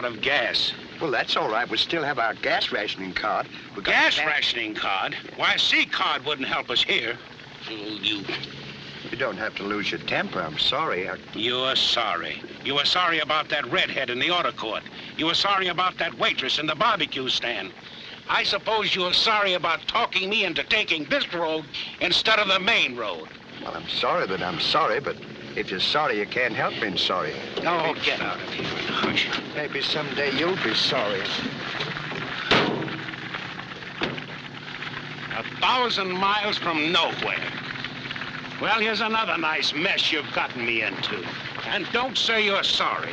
out of gas. Well, that's all right. We still have our gas rationing card. Gas rationing card? Why, a C card wouldn't help us here. You don't have to lose your temper. I'm sorry. You were sorry. You were sorry about that redhead in the auto court. You were sorry about that waitress in the barbecue stand. I suppose you were sorry about talking me into taking this road instead of the main road. Well, I'm sorry that I'm sorry, but if you're sorry, you can't help being sorry. No, get out of here and hush. Maybe someday you'll be sorry. 1,000 miles from nowhere. Well, here's another nice mess you've gotten me into. And don't say you're sorry.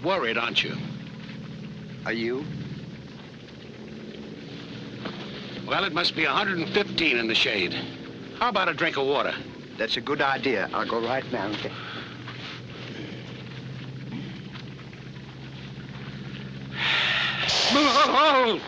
Worried, aren't you? Are you? Well, it must be 115 in the shade. How about a drink of water? That's a good idea. I'll go right now. Okay. Oh!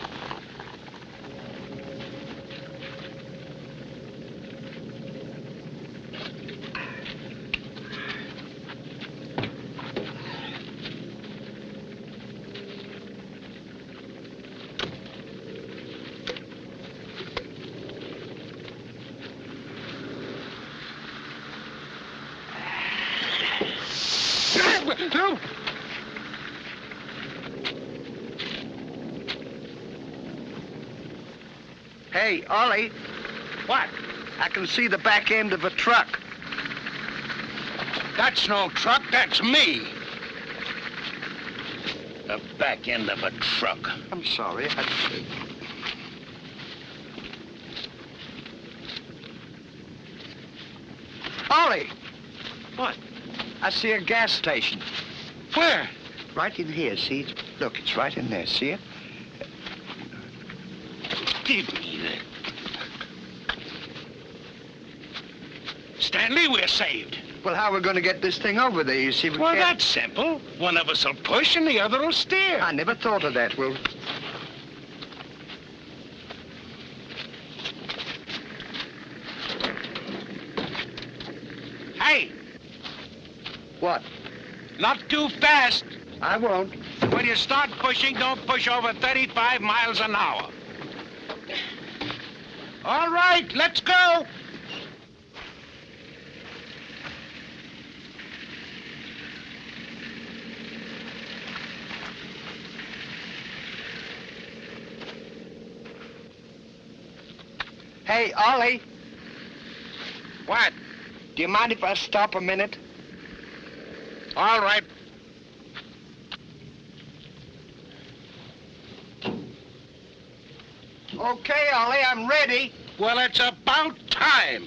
No! Hey, Ollie. What? I can see the back end of a truck. That's no truck, that's me. The back end of a truck. I'm sorry. Ollie! What? I see a gas station. Where? Right in here, see? Look, it's right in there, see it? Give me that. Stanley, we're saved. Well, how are we going to get this thing over there? You see, we Well, can't... that's simple. One of us will push and the other will steer. I never thought of that. Well... Hey! What? Not too fast. I won't. When you start pushing, don't push over 35 miles an hour. All right, let's go. Hey, Ollie. What? Do you mind if I stop a minute? All right. Okay, Ollie, I'm ready. Well, it's about time.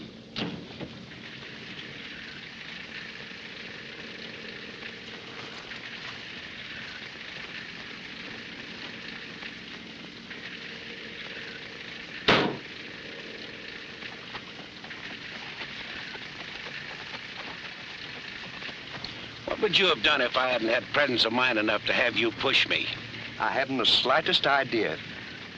What would you have done if I hadn't had presence of mind enough to have you push me? I haven't the slightest idea.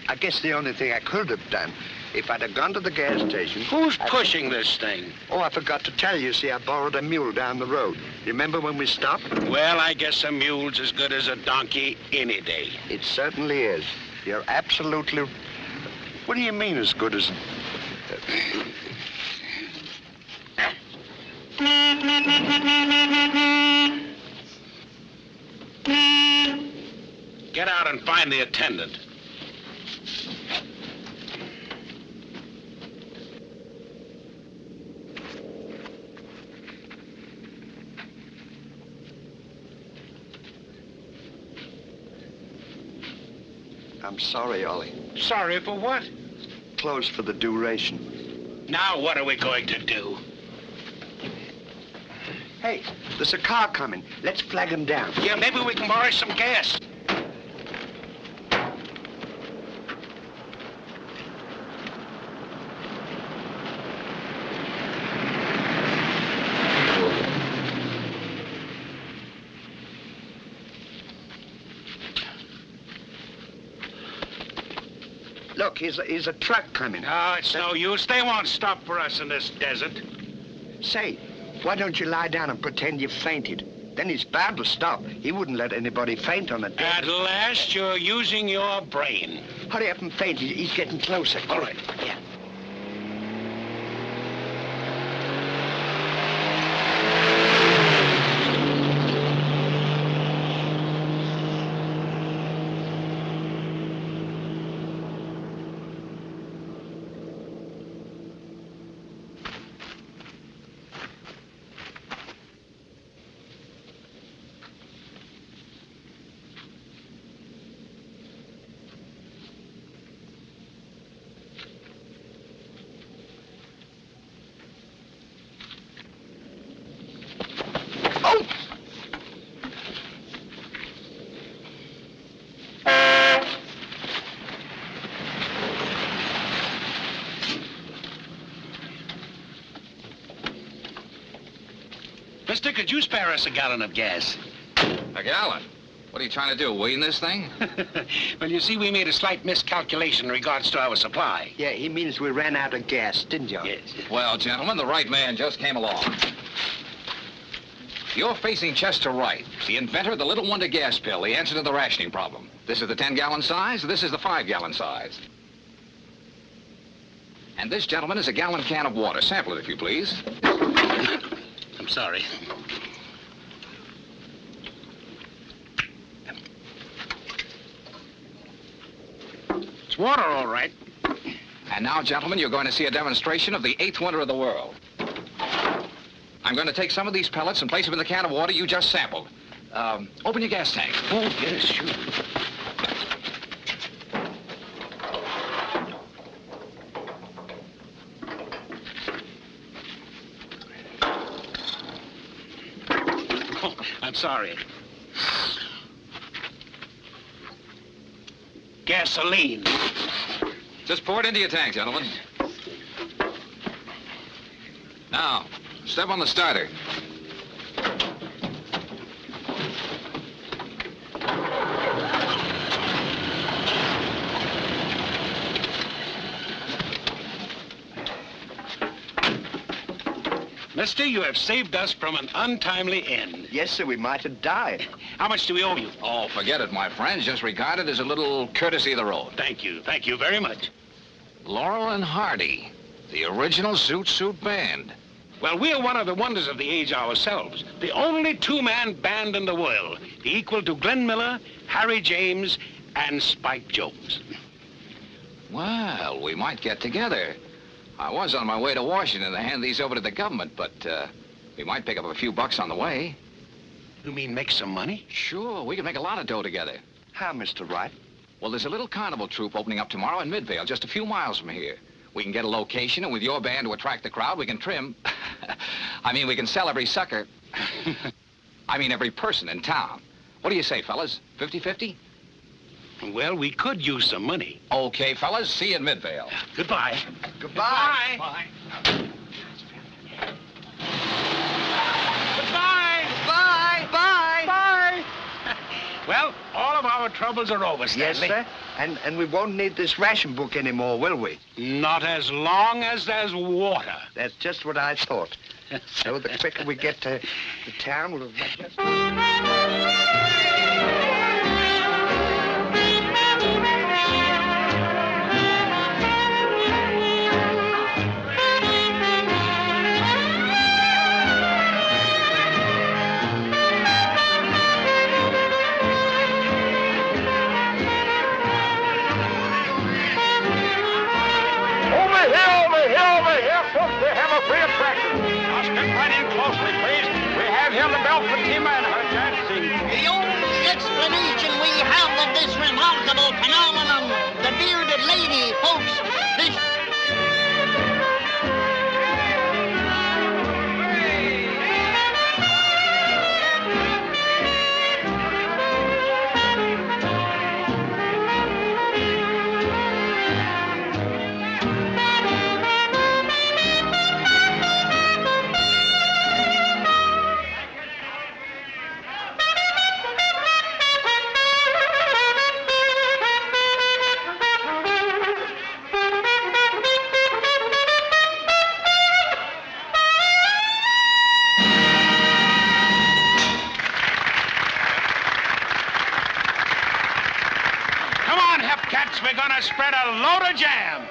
I guess the only thing I could have done, if I'd have gone to the gas station... Who's pushing this thing? Oh, I forgot to tell you. See, I borrowed a mule down the road. Remember when we stopped? Well, I guess a mule's as good as a donkey any day. It certainly is. You're absolutely... What do you mean as good as... Get out and find the attendant. I'm sorry, Ollie. Sorry for what? Closed for the duration. Now what are we going to do? Hey, there's a car coming. Let's flag him down. Yeah, maybe we can borrow some gas. look, here's a truck coming. No, it's no use. They won't stop for us in this desert. Say, why don't you lie down and pretend you fainted? Then he's bound to stop. He wouldn't let anybody faint on a desert. At last, you're using your brain. Hurry up and faint. He's getting closer. All right. Yeah. Mister, could you spare us a gallon of gas? A gallon? What are you trying to do, wean this thing? Well, you see, we made a slight miscalculation in regards to our supply. Yeah, he means we ran out of gas, didn't you? Yes. Well, gentlemen, the right man just came along. You're facing Chester Wright, the inventor of the little wonder gas pill, the answer to the rationing problem. This is the 10-gallon size, this is the 5-gallon size. And this, gentleman, is a gallon can of water. Sample it, if you please. I'm sorry. It's water, all right. And now, gentlemen, you're going to see a demonstration of the 8th wonder of the world. I'm going to take some of these pellets and place them in the can of water you just sampled. Open your gas tank. Oh, yes, sure. Oh, I'm sorry. Gasoline. Just pour it into your tank, gentlemen. Now, step on the starter. Mister, you have saved us from an untimely end. Yes, sir, we might have died. How much do we owe you? Oh, forget it, my friends. Just regard it as a little courtesy of the road. Thank you very much. Laurel and Hardy, the original Zoot Band. Well, we're one of the wonders of the age ourselves. The only two-man band in the world, the equal to Glenn Miller, Harry James, and Spike Jones. Well, we might get together. I was on my way to Washington to hand these over to the government, but we might pick up a few bucks on the way. You mean make some money? Sure, we can make a lot of dough together. How, Mr. Wright? Well, there's a little carnival troupe opening up tomorrow in Midvale, just a few miles from here. We can get a location, and with your band to attract the crowd, we can trim. I mean, we can sell every sucker. I mean, every person in town. What do you say, fellas? 50-50? Well, we could use some money. Okay, fellas. See you in Midvale. Goodbye. Goodbye. Bye. Bye. Goodbye. Bye. Bye. Bye. Well, all of our troubles are over, Yes, Stanley. sir. And we won't need this ration book anymore, will we? Not as long as there's water. That's just what I thought. So the quicker we get to the town, we'll just... Over here, folks, we have a free attraction. Now step right in closely, please. We have here the Belle Fatima and her dancing. The only explanation we have of this remarkable phenomenon, the bearded lady, folks, this... spread a load of jam.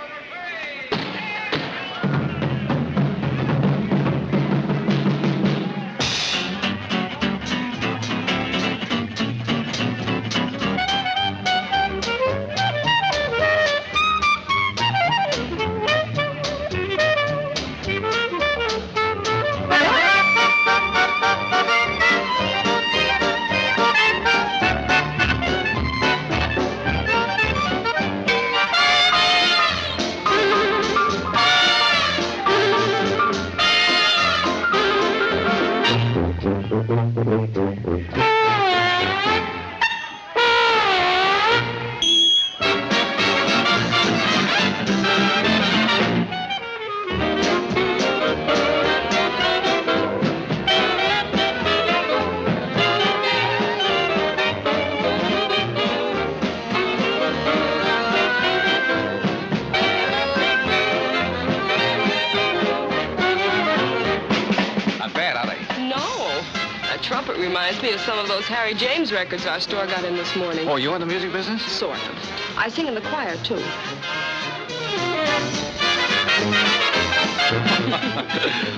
Trumpet reminds me of some of those Harry James records our store got in this morning. Oh, you in the music business? Sort of. I sing in the choir, too.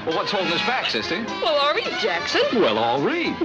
Well, what's holding us back, sister? Well, I'll read, Jackson. Well, I'll read.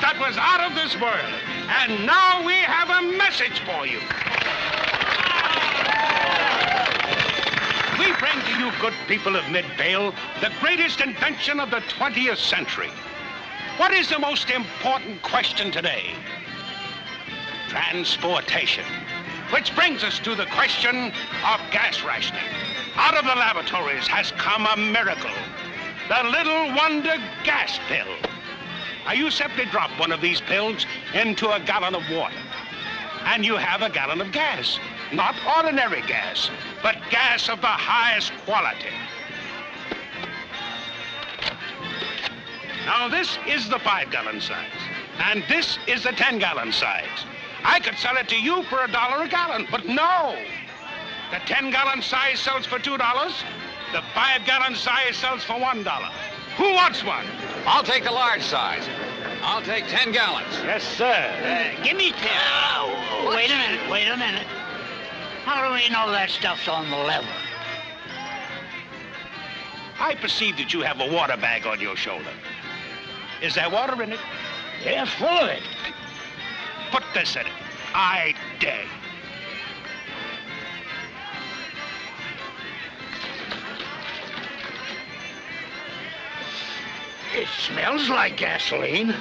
That was out of this world. And now we have a message for you. We bring to you, good people of Midvale, the greatest invention of the 20th century. What is the most important question today? Transportation. Which brings us to the question of gas rationing. Out of the laboratories has come a miracle. The little wonder gas pill. Now, you simply drop one of these pills into a gallon of water, and you have a gallon of gas. Not ordinary gas, but gas of the highest quality. Now, this is the 5-gallon size, and this is the 10-gallon size. I could sell it to you for $1 a gallon, but no. The 10-gallon size sells for $2. The 5-gallon size sells for $1. Who wants one? I'll take the large size. I'll take 10 gallons. Yes, sir. Give me 10. Wait a minute. How do we know that stuff's on the level? I perceive that you have a water bag on your shoulder. Is there water in it? Yeah, full of it. Put this in it. I dare you. It smells like gasoline.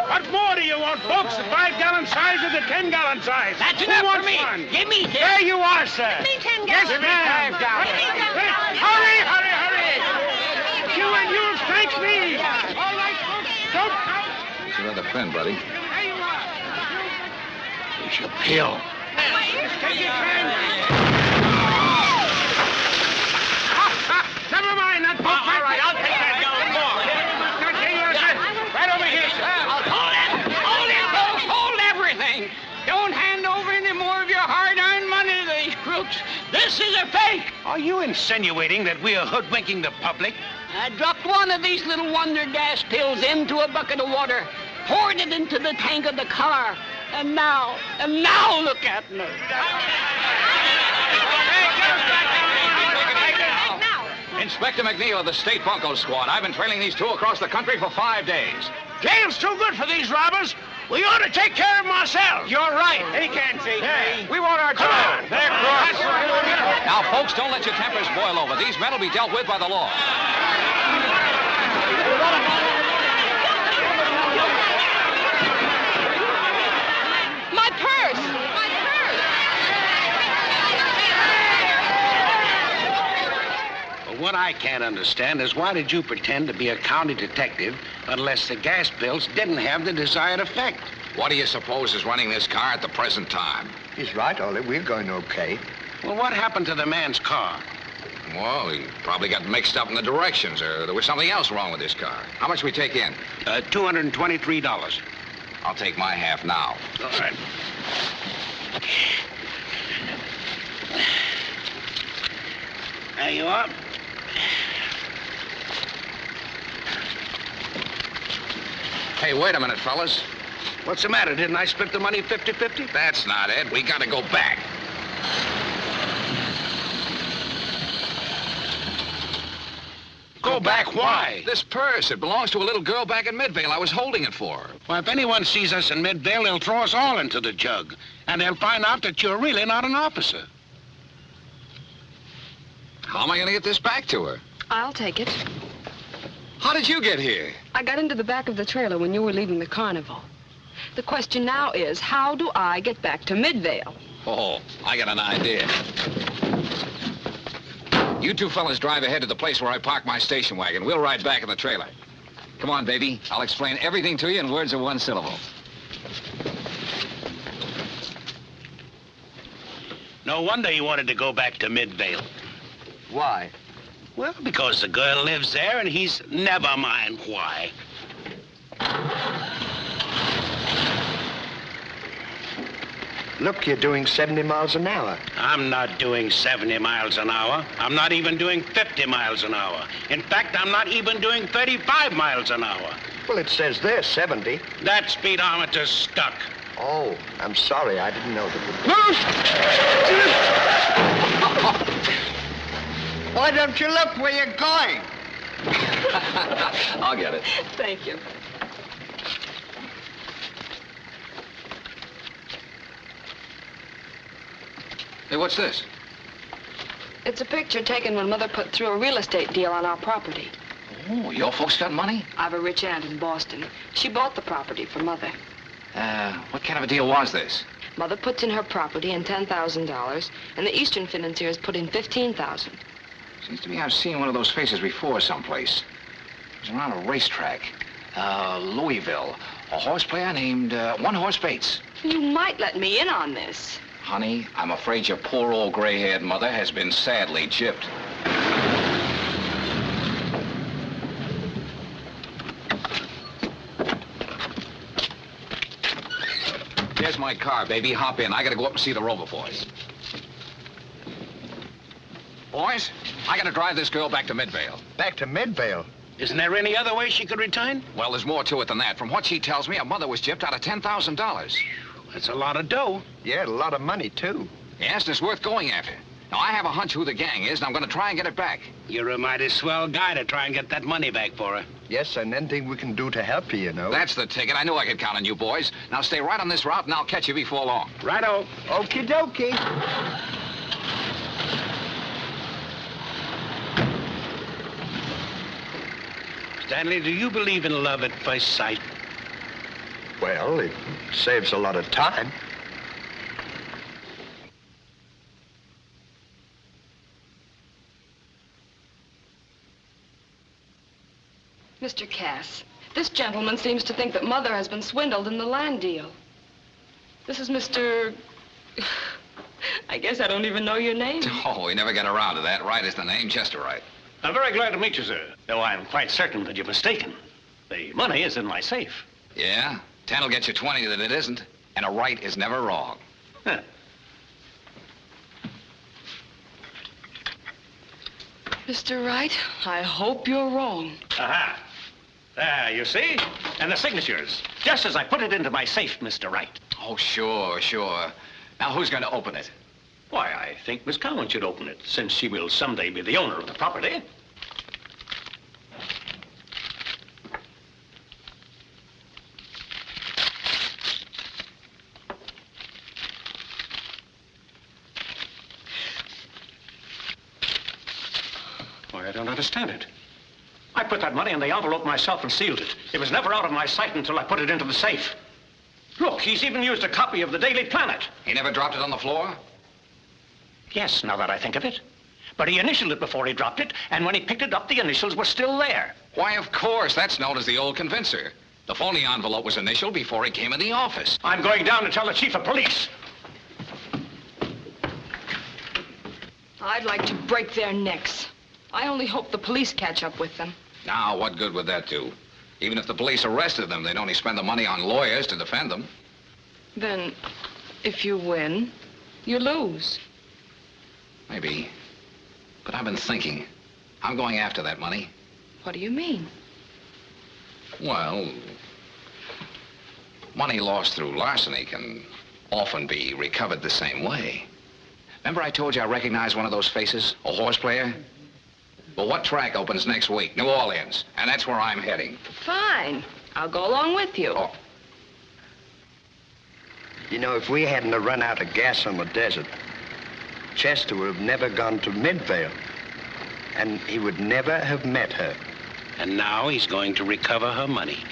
What more do you want, folks? The 5-gallon size or the 10-gallon size? That's Who enough wants for me. one? Give me 10. There you are, sir. Give me 10 Yes, gallons. ma'am. Hurry. You and you'll thank me. All right, folks. Don't count. Here's another pen, buddy. There you are. It's a pill. Take your time. Never mind that, folks. All right, I'll take that gallon more. Right over here, sir. Hold everything. Don't hand over any more of your hard-earned money to these crooks. This is a fake. Are you insinuating that we are hoodwinking the public? I dropped one of these little wonder gas pills into a bucket of water, poured it into the tank of the car, and now look at me. Inspector McNeil of the State Bunco Squad. I've been trailing these two across the country for 5 days. Jail's too good for these robbers. We ought to take care of them ourselves. You're right. He can't take me. We want our Come job. on. They're cross. Now, folks, don't let your tempers boil over. These men will be dealt with by the law. My purse! My purse! Well, what I can't understand is why did you pretend to be a county detective unless the gas bills didn't have the desired effect? What do you suppose is running this car at the present time? He's right, Ollie. We're going okay. Well, what happened to the man's car? Well, he probably got mixed up in the directions, or there was something else wrong with this car. How much we take in? $223. I'll take my half now. All right. There you are. Hey, wait a minute, fellas. What's the matter? Didn't I split the money 50-50? That's not it. We gotta go back. Go back? Why? This purse, it belongs to a little girl back in Midvale. I was holding it for her. Well, if anyone sees us in Midvale, they'll throw us all into the jug. And they'll find out that you're really not an officer. How am I gonna get this back to her? I'll take it. How did you get here? I got into the back of the trailer when you were leaving the carnival. The question now is, how do I get back to Midvale? Oh, I got an idea. You two fellas drive ahead to the place where I parked my station wagon. We'll ride back in the trailer. Come on, baby. I'll explain everything to you in words of one syllable. No wonder you wanted to go back to Midvale. Why? Well, because the girl lives there and he's never mind why. Look, you're doing 70 miles an hour. I'm not doing 70 miles an hour. I'm not even doing 50 miles an hour. In fact, I'm not even doing 35 miles an hour. Well, it says there 70. That speedometer's stuck. Oh, I'm sorry. I didn't know that. Why don't you look where you're going? I'll get it. Thank you. Hey, what's this? It's a picture taken when Mother put through a real estate deal on our property. Oh, your folks got money? I've a rich aunt in Boston. She bought the property for Mother. What kind of a deal was this? Mother puts in her property and $10,000, and the Eastern financiers put in $15,000. Seems to me I've seen one of those faces before someplace. It was around a racetrack. Louisville. A horse player named One Horse Bates. You might let me in on this. Honey, I'm afraid your poor old gray-haired mother has been sadly gypped. There's my car, baby. Hop in. I gotta go up and see the Rover boys. Boys, I gotta drive this girl back to Midvale. Back to Midvale. Isn't there any other way she could return? Well, there's more to it than that. From what she tells me, her mother was gypped out of $10,000. That's a lot of dough. Yeah, a lot of money, too. Yes, and it's worth going after. Now, I have a hunch who the gang is, and I'm gonna try and get it back. You're a mighty swell guy to try and get that money back for her. Yes, and anything we can do to help you, you know. That's the ticket. I knew I could count on you boys. Now, stay right on this route, and I'll catch you before long. Righto. Okie dokie. Stanley, do you believe in love at first sight? Well, it saves a lot of time. Mr. Cass, this gentleman seems to think that Mother has been swindled in the land deal. This is Mr... I guess I don't even know your name. Oh, we never got around to that. Wright is the name, Chester Wright. I'm very glad to meet you, sir. Though I'm quite certain that you're mistaken. The money is in my safe. Yeah? 10 will get you 20 that it isn't. And a right is never wrong. Huh. Mr. Wright, I hope you're wrong. Aha. There, you see? And the signatures. Just as I put it into my safe, Mr. Wright. Oh, sure, sure. Now, who's going to open it? Why, I think Miss Cowan should open it, since she will someday be the owner of the property. I don't understand it. I put that money in the envelope myself and sealed it. It was never out of my sight until I put it into the safe. Look, he's even used a copy of the Daily Planet. He never dropped it on the floor? Yes, now that I think of it. But he initialed it before he dropped it, and when he picked it up, the initials were still there. Why, of course. That's known as the old convincer. The phony envelope was initialed before he came in the office. I'm going down to tell the chief of police. I'd like to break their necks. I only hope the police catch up with them. Now, what good would that do? Even if the police arrested them, they'd only spend the money on lawyers to defend them. Then, if you win, you lose. Maybe. But I've been thinking. I'm going after that money. What do you mean? Well, money lost through larceny can often be recovered the same way. Remember I told you I recognized one of those faces? A horse player? Well, what track opens next week? New Orleans. And that's where I'm heading. Fine. I'll go along with you. Oh. You know, if we hadn't have run out of gas on the desert, Chester would have never gone to Midvale. And he would never have met her. And now he's going to recover her money.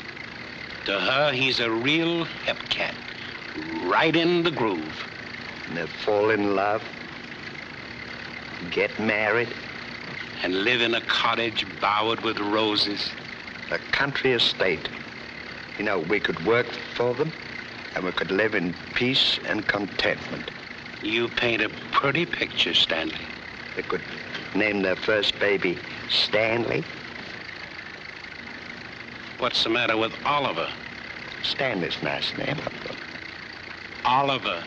To her, he's a real hep cat. Right in the groove. And they'll fall in love, get married. And live in a cottage bowered with roses. A country estate. You know, we could work for them, and we could live in peace and contentment. You paint a pretty picture, Stanley. They could name their first baby Stanley. What's the matter with Oliver? Stanley's a nice name. Oliver.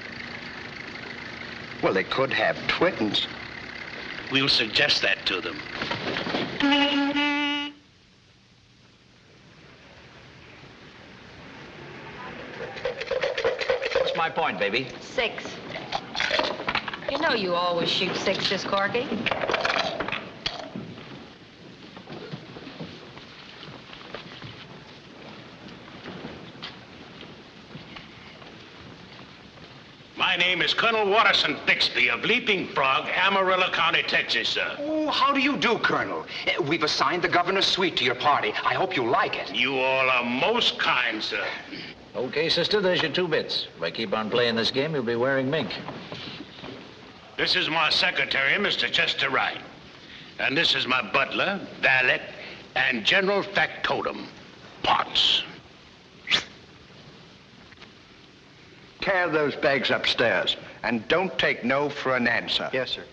Well, they could have twins. We'll suggest that to them. What's my point, baby? 6. You know you always shoot 6s, Corky. My name is Colonel Watterson Bixby of Leaping Frog, Amarillo County, Texas, sir. Oh, how do you do, Colonel? We've assigned the governor's suite to your party. I hope you like it. You all are most kind, sir. Okay, sister, there's your 2 bits. If I keep on playing this game, you'll be wearing mink. This is my secretary, Mr. Chester Wright. And this is my butler, valet, and general factotum, Potts. Carry those bags upstairs, and don't take no for an answer. Yes, sir.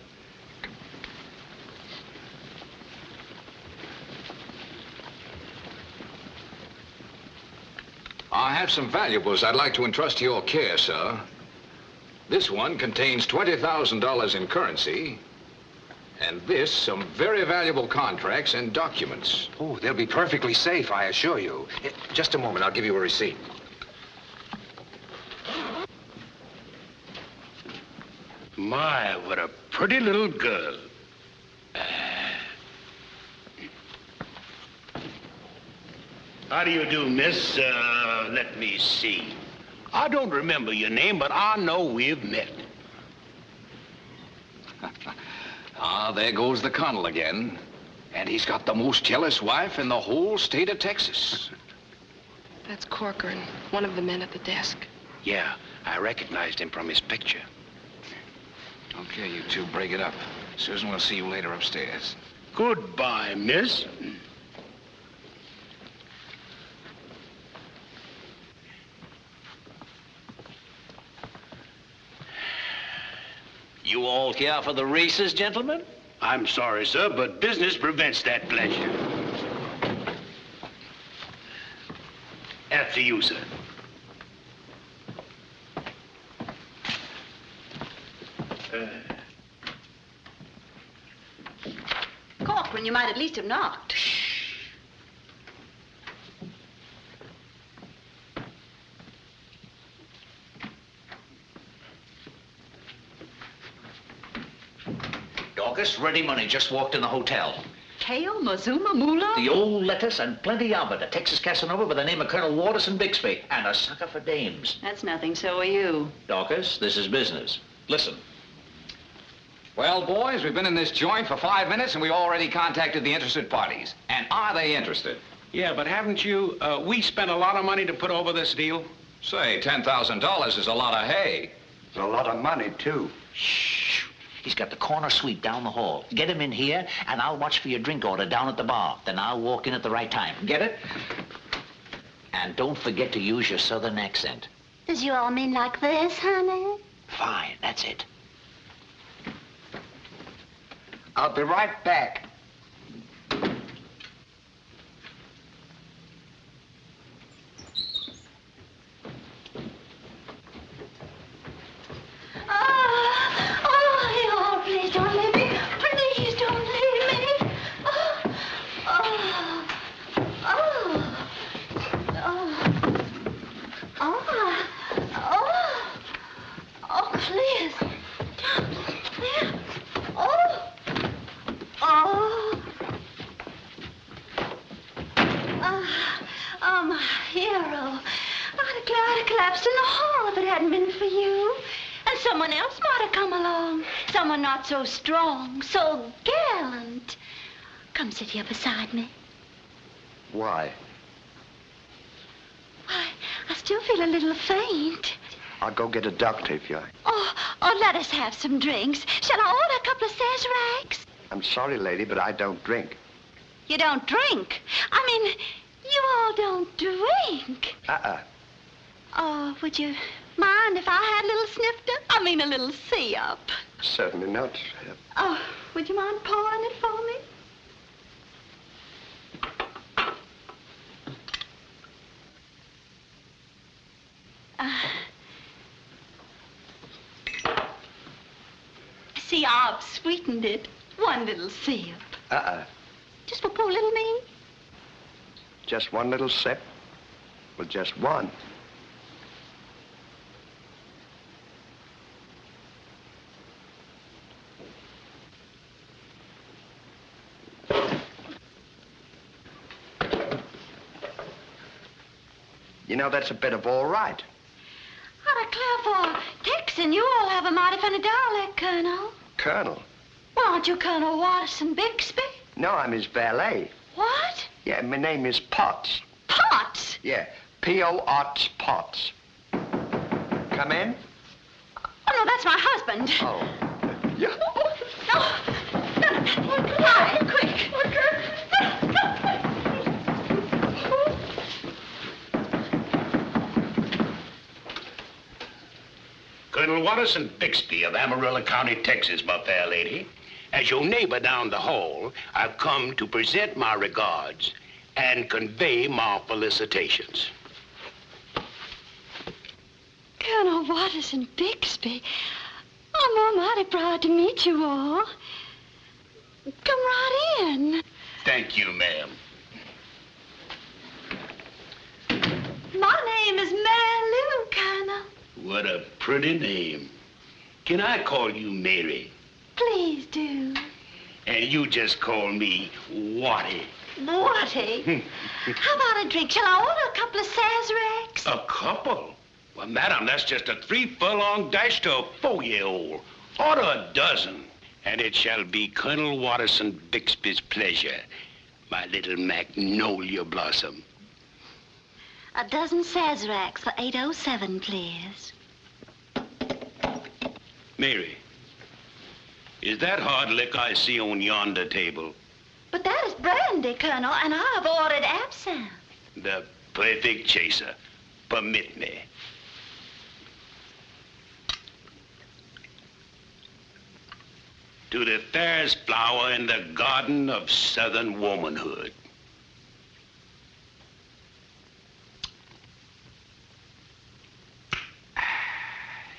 I have some valuables I'd like to entrust to your care, sir. This one contains $20,000 in currency, and this, some very valuable contracts and documents. Oh, they'll be perfectly safe, I assure you. Just a moment, I'll give you a receipt. My, what a pretty little girl. How do you do, miss? Let me see. I don't remember your name, but I know we've met. Ah, there goes the colonel again. And he's got the most jealous wife in the whole state of Texas. That's Corcoran, one of the men at the desk. Yeah, I recognized him from his picture. Okay, you two, break it up. Susan, we'll see you later upstairs. Goodbye, miss. You all here for the races, gentlemen? I'm sorry, sir, but business prevents that pleasure. After you, sir. Corcoran, you might at least have knocked. Dorcas, ready money. Just walked in the hotel. Kale, Mazuma, Moolah? The old lettuce and plenty of it. A Texas Casanova by the name of Colonel Watterson Bixby. And a sucker for dames. That's nothing, so are you. Dorcas, this is business. Listen. Well, boys, we've been in this joint for 5 minutes, and we already contacted the interested parties. And are they interested? Yeah, but haven't you, we spent a lot of money to put over this deal? Say, $10,000 is a lot of hay. It's a lot of money, too. Shh. He's got the corner suite down the hall. Get him in here, and I'll watch for your drink order down at the bar. Then I'll walk in at the right time. Get it? And don't forget to use your southern accent. Does you all mean like this, honey? Fine, that's it. I'll be right back. Oh, please don't leave me. Please don't leave me. Please. My hero. I'd have collapsed in the hall if it hadn't been for you. And someone else might have come along. Someone not so strong, so gallant. Come sit here beside me. Why? Why, I still feel a little faint. I'll go get a doctor if you like. Oh, let us have some drinks. Shall I order a couple of Sazeracs? I'm sorry, lady, but I don't drink. You don't drink? I mean, you all don't drink. Oh, would you mind if I had a little snifter? I mean, a little see-up. Certainly not. Oh, would you mind pouring it for me? See, I've sweetened it. One little sip. Just for poor little me? Just one little sip? Well, just one. You know, that's a bit of all right. I declare for Texan, you all have a mighty funny dialect, Colonel. Colonel? Well, aren't you Colonel Watterson Bixby? No, I'm his valet. What? Yeah, my name is Potts. Potts? Yeah, P-O-Otts Potts. Come in? Oh, no, that's my husband. Oh. Yeah. Why? Quick. Colonel Watterson Bixby of Amarillo County, Texas, my fair lady. As your neighbor down the hall, I've come to present my regards and convey my felicitations. Colonel Watterson Bixby, I'm almighty proud to meet you all. Come right in. Thank you, ma'am. My name is Mary Lou, Colonel. What a pretty name. Can I call you Mary? Please do. And you just call me Watty. Watty? How about a drink? Shall I order a couple of Sazeracs? A couple? Well, madam, that's just a 3 furlong dash to a 4-year-old. Order a dozen. And it shall be Colonel Watterson Bixby's pleasure, my little magnolia blossom. A dozen Sazeracs for 807, please. Mary, is that hard liquor I see on yonder table? But that is brandy, Colonel, and I've ordered absinthe. The perfect chaser. Permit me. To the fairest flower in the garden of Southern womanhood.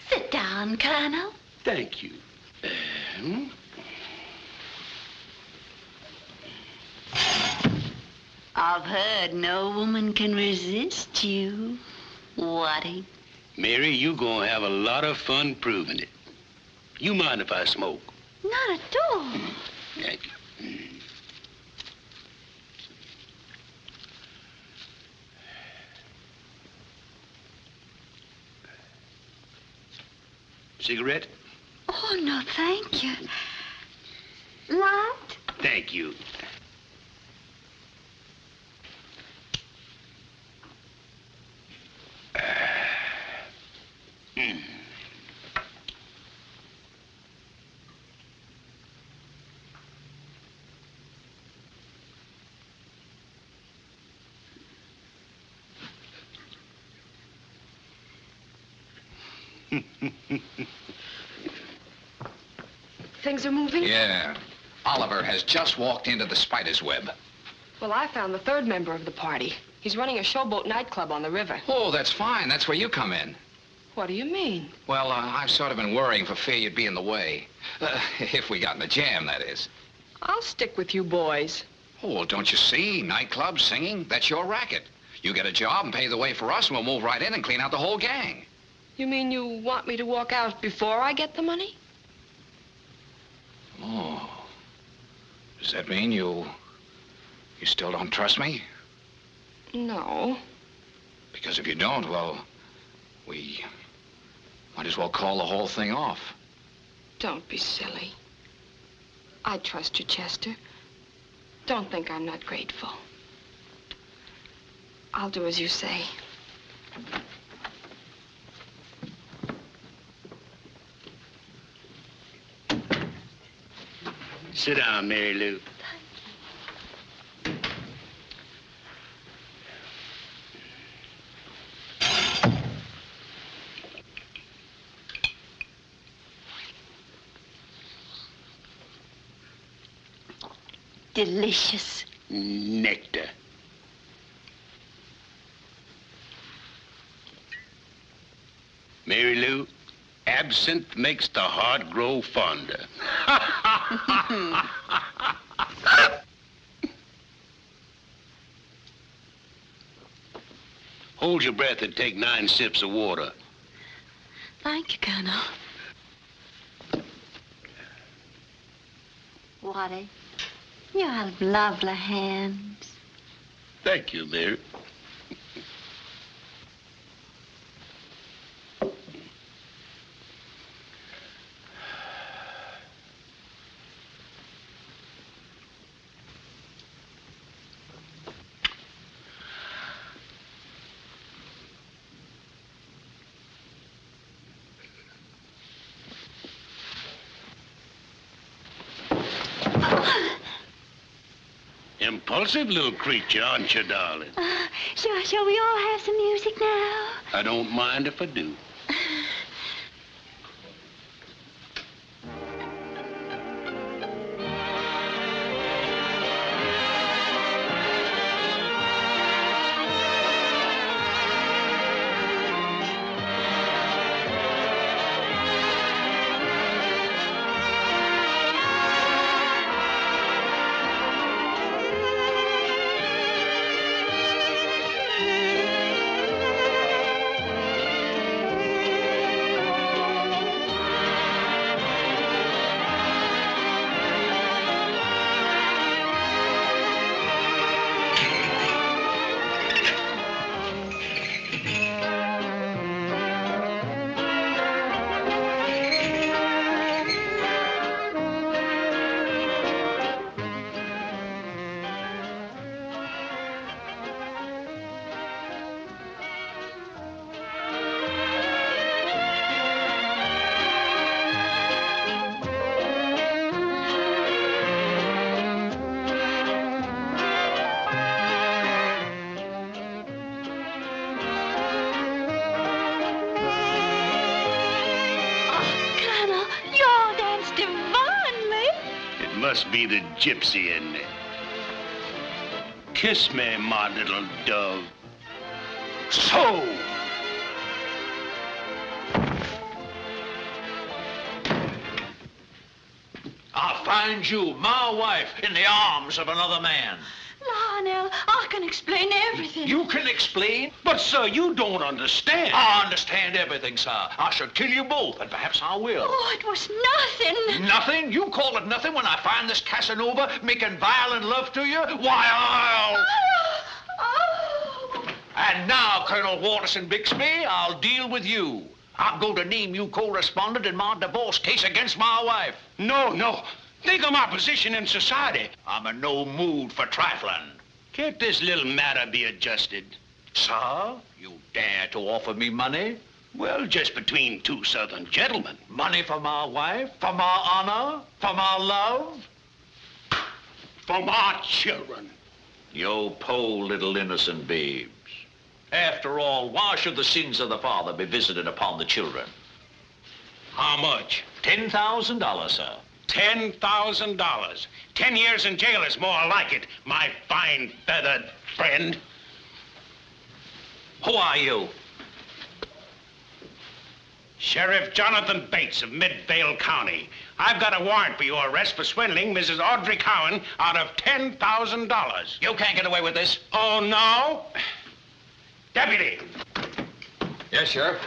Sit down, Colonel. Thank you. I've heard no woman can resist you, Watty. Mary, you gonna have a lot of fun proving it. You mind if I smoke? Not at all. Thank you. Cigarette? Oh, no, thank you. Light? Thank you. Things are moving? Yeah. Oliver has just walked into the spider's web. Well, I found the third member of the party. He's running a showboat nightclub on the river. Oh, that's fine. That's where you come in. What do you mean? Well, I've sort of been worrying for fear you'd be in the way. If we got in a jam, that is. I'll stick with you boys. Oh, well, don't you see? Nightclub, singing, that's your racket. You get a job and pay the way for us, and we'll move right in and clean out the whole gang. You mean you want me to walk out before I get the money? Oh. Does that mean you still don't trust me? No. Because if you don't, well, we might as well call the whole thing off. Don't be silly. I trust you, Chester. Don't think I'm not grateful. I'll do as you say. Sit down, Mary Lou. Delicious. Nectar. Mary Lou, absinthe makes the heart grow fonder. Hold your breath and take 9 sips of water. Thank you, Colonel. Waddy, you have lovely hands. Thank you, Mary. Impulsive little creature, aren't you, darling? Shall we all have some music now? I don't mind if I do. Must be the gypsy in me. Kiss me, my little dove. So! I'll find you, my wife, in the arms of another man. Lionel, I can explain everything. You can explain? But, sir, you don't understand. I understand everything, sir. I should kill you both, and perhaps I will. Oh, it was nothing. Nothing? You call it nothing when I find this Casanova making violent love to you? Why, I'll... Oh. And now, Colonel Watterson Bixby, I'll deal with you. I'm going to name you co-respondent in my divorce case against my wife. No. Think of my position in society. I'm in no mood for trifling. Can't this little matter be adjusted? Sir, you dare to offer me money? Well, just between two Southern gentlemen. Money for my wife? For my honor? For my love? For my children. You poor little innocent babes. After all, why should the sins of the father be visited upon the children? How much? $10,000, sir. $10,000. 10 years in jail is more like it, my fine feathered friend. Who are you? Sheriff Jonathan Bates of Midvale County. I've got a warrant for your arrest for swindling Mrs. Audrey Cowan out of $10,000. You can't get away with this. Oh, no? Deputy. Yes, Sheriff.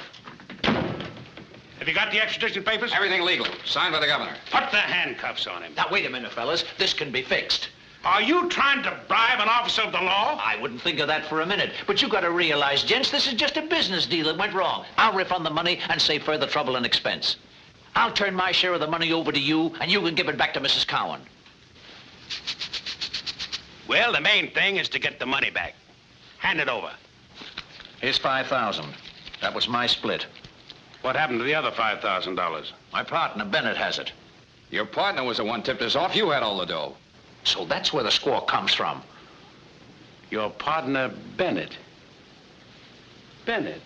Have you got the extradition papers? Everything legal. Signed by the governor. Put the handcuffs on him. Now, wait a minute, fellas. This can be fixed. Are you trying to bribe an officer of the law? I wouldn't think of that for a minute. But you got to realize, gents, this is just a business deal that went wrong. I'll refund the money and save further trouble and expense. I'll turn my share of the money over to you, and you can give it back to Mrs. Cowan. Well, the main thing is to get the money back. Hand it over. Here's $5,000. That was my split. What happened to the other $5,000? My partner, Bennett, has it. Your partner was the one tipped us off. You had all the dough. So that's where the score comes from. Your partner, Bennett. Bennett?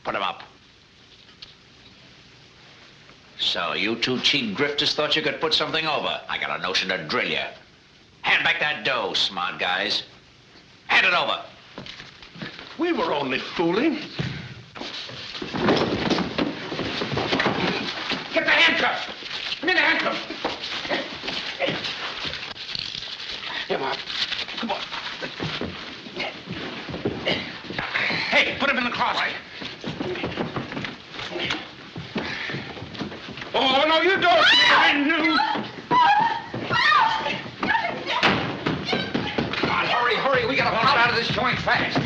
Put him up. So you two cheap grifters thought you could put something over. I got a notion to drill you. Hand back that dough, smart guys. Hand it over. We were only fooling. Get the handcuffs. Give me the handcuffs. Come on. Come on. Hey, put him in the closet. Oh, no, you don't. I knew. Come on, hurry. We gotta pull out of this joint fast.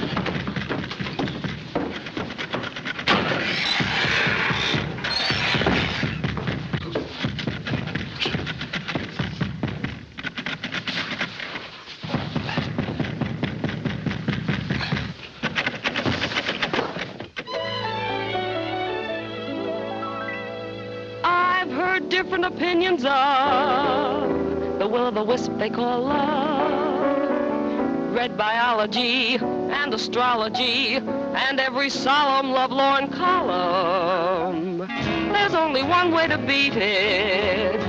Different opinions of the will-o'-the-wisp they call love. Read biology and astrology and every solemn love-lorn column. There's only one way to beat it.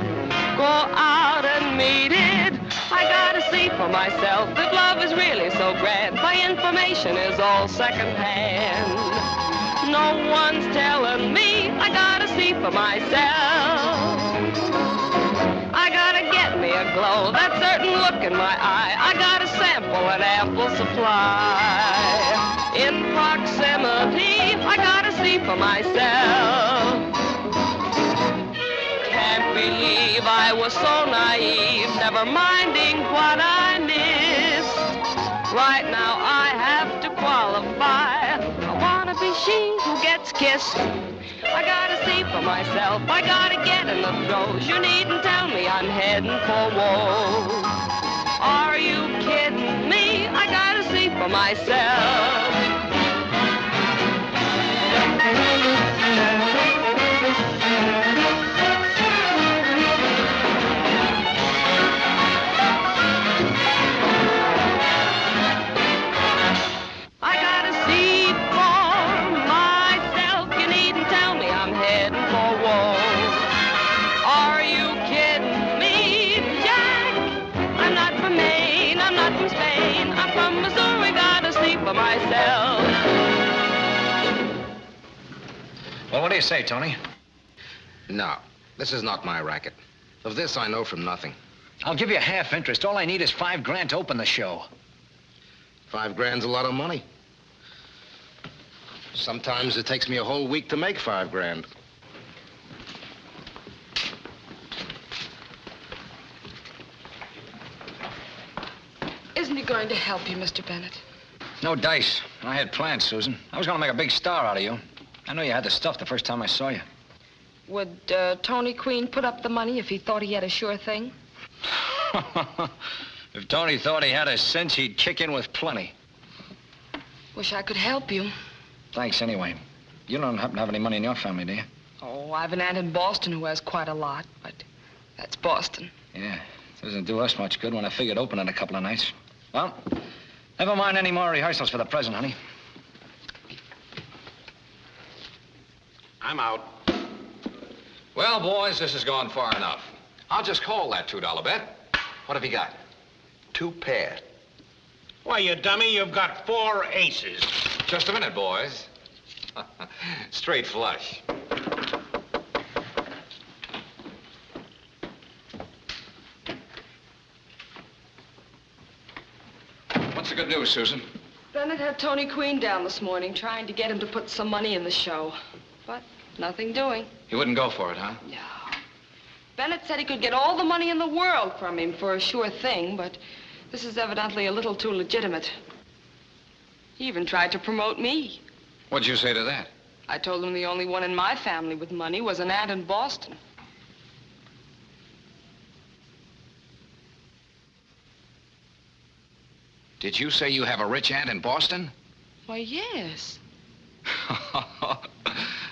Go out and meet it. I gotta see for myself if love is really so grand. My information is all secondhand. No one's telling me. I gotta see for myself. I gotta get me a glow, that certain look in my eye. I gotta sample an ample supply. In proximity, I gotta see for myself. Can't believe I was so naive, never minding what I missed. Right now I have to qualify. I wanna be she who gets kissed. I gotta see for myself, I gotta get in the throes. You needn't tell me I'm heading for woe. Are you kidding me? I gotta see for myself. Well, what do you say, Tony? No, this is not my racket. Of this, I know from nothing. I'll give you half interest. All I need is $5,000 to open the show. $5,000's a lot of money. Sometimes it takes me a whole week to make $5,000. Isn't he going trying to help you, Mr. Bennett. No dice. I had plans, Susan. I was going to make a big star out of you. I know you had the stuff the first time I saw you. Would Tony Queen put up the money if he thought he had a sure thing? If Tony thought he had a cinch, he'd kick in with plenty. Wish I could help you. Thanks anyway. You don't happen to have any money in your family, do you? Oh, I have an aunt in Boston who has quite a lot, but that's Boston. Yeah, it doesn't do us much good when I figured open in a couple of nights. Well, never mind any more rehearsals for the present, honey. I'm out. Well, boys, this has gone far enough. I'll just call that $2 bet. What have you got? 2 pair. Why, you dummy, you've got 4 aces. Just a minute, boys. Straight flush. What's the good news, Susan? Bennett had Tony Queen down this morning, trying to get him to put some money in the show. But nothing doing. He wouldn't go for it, huh? No. Bennett said he could get all the money in the world from him for a sure thing, but this is evidently a little too legitimate. He even tried to promote me. What'd you say to that? I told him the only one in my family with money was an aunt in Boston. Did you say you have a rich aunt in Boston? Why, yes.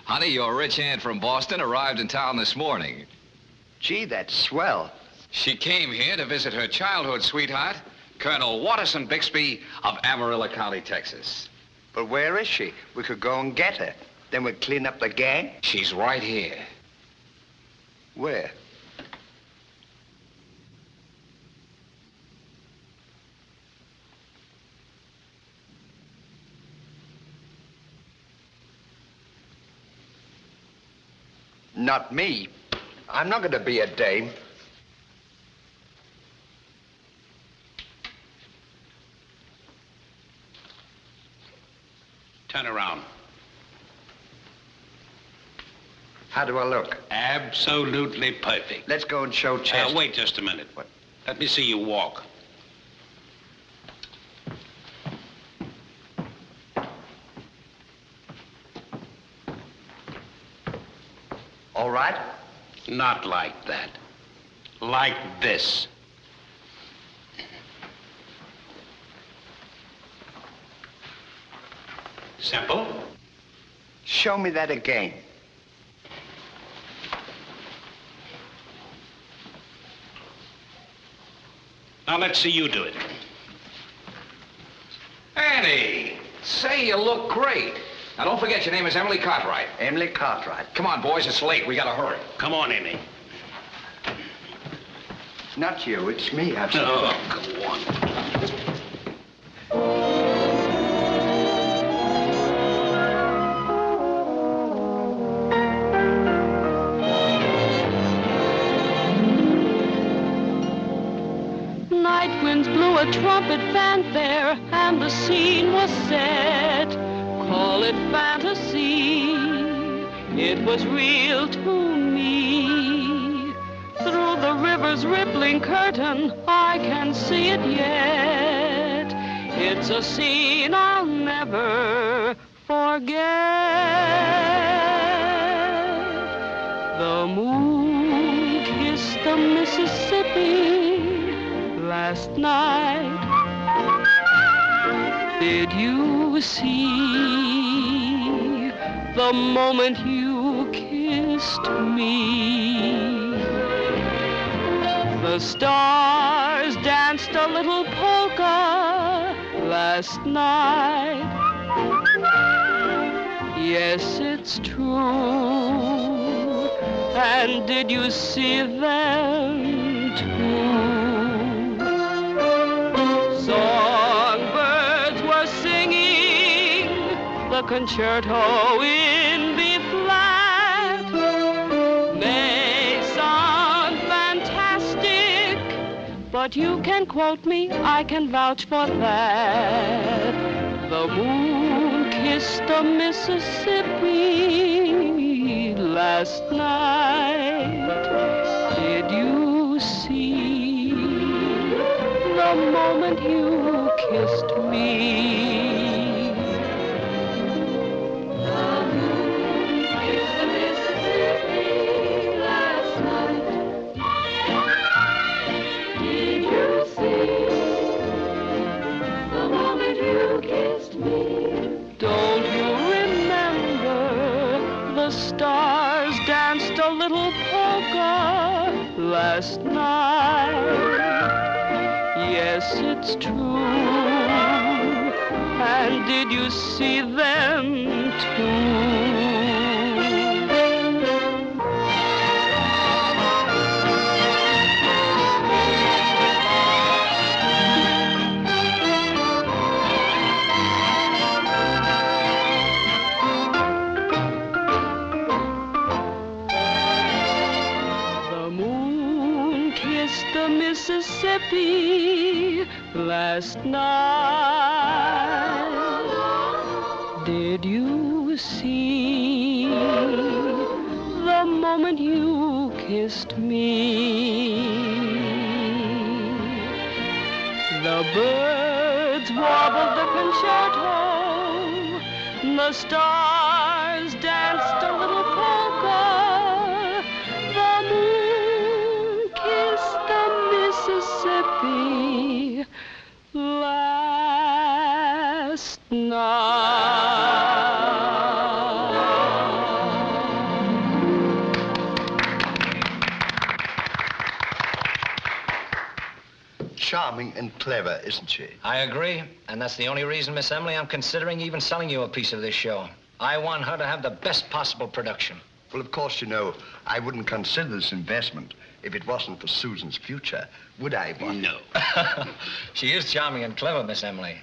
Honey, your rich aunt from Boston arrived in town this morning. Gee, that's swell. She came here to visit her childhood sweetheart, Colonel Watterson Bixby of Amarillo County, Texas. But where is she? We could go and get her. Then we'd clean up the gang. She's right here. Where? Not me. I'm not going to be a dame. Turn around. How do I look? Absolutely perfect. Let's go and show Chester. Wait just a minute. What? Let me see you walk. All right? Not like that. Like this. Simple. Show me that again. Now let's see you do it. Annie, say you look great. Now don't forget your name is Emily Cartwright. Emily Cartwright. Come on, boys, it's late. We gotta hurry. Come on, Amy. Not you, it's me. Oh, go on. Night winds blew a trumpet fanfare, and the scene was set. Call it fantasy, it was real to me. Through the river's rippling curtain, I can see it yet. It's a scene I'll never forget. The moon kissed the Mississippi last night. Did you see the moment you kissed me? The stars danced a little polka last night. Yes, it's true. And did you see them too? Songbirds were singing the concerto in B flat. May sound fantastic, but you can quote me, I can vouch for that. The moon kissed the Mississippi last night. Did you see the the moment you kissed me. The moon kissed the Mississippi last night. Did you see the moment you kissed me? Don't you remember the stars danced a little polka last night? Yes, it's true. And did you see them too? Mississippi last night. Did you see the moment you kissed me? The birds warbled the concerto, the stars danced a little polka, the moon kissed the Mississippi last night. Charming and clever, isn't she? I agree, and that's the only reason, Miss Emily, I'm considering even selling you a piece of this show. I want her to have the best possible production. Well, of course, you know, I wouldn't consider this investment if it wasn't for Susan's future, would I, Bonnie? No. She is charming and clever, Miss Emily.